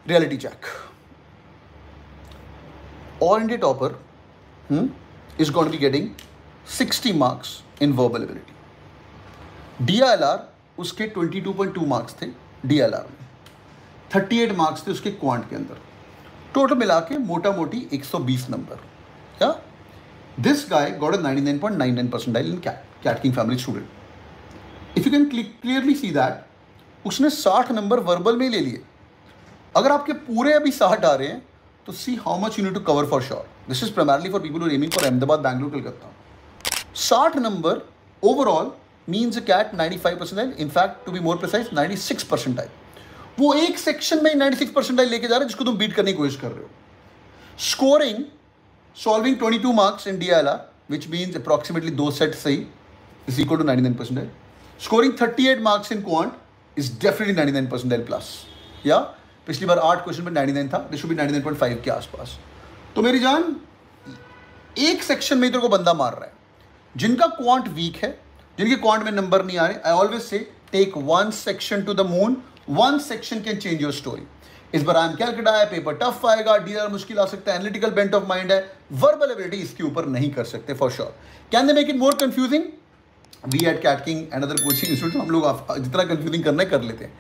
reality check. All India topper is going to be getting 60 marks in verbal ability. DLR उसके 22.2 marks थे DLR में, 38 marks थे उसके quant के अंदर, टोटल मिला के मोटा मोटी 120 नंबर. या this guy got a 99.99 percentile in CATKing family student. If you can clearly see that उसने 60 नंबर वर्बल में ले लिए. अगर आपके पूरे अभी 60 आ रहे हैं तो see how much you need to cover for sure. This is primarily for people who are aiming for Ahmedabad, Bangalore, Calcutta. 60 number overall means a CAT 95 percentile, in fact to be more precise 96 percentile. वो एक सेक्शन में 96 percentile लेके जा रहे हैं जिसको तुम beat करने की कोशिश कर रहे हो. Scoring solving 22 marks in DLR which means approximately 2 set सही is equal to 99 percentile. Scoring 38 marks in quant is definitely 99 percentile plus. या पिछली बार 8 क्वेश्चन में 99 था, दिस शुड बी 99.5 के आसपास. तो मेरी जान एक सेक्शन में तेरे को बंदा मार रहा है. जिनका क्वांट वीक है, जिनके क्वांट में नंबर नहीं आ रहे, I always say take one section to the moon. One section can change your story. इस बार आई एम कैलकाटा है, पेपर टफ आएगा, DLR मुश्किल आ सकता है, एनालिटिकल बेंट ऑफ माइंड है, वर्बल एबिलिटी इसके ऊपर नहीं कर सकते for sure. Can they make it more confusing? We at CATKing and other coaching institute हम लोग जितना कंफ्यूजिंग करना है कर लेते हैं.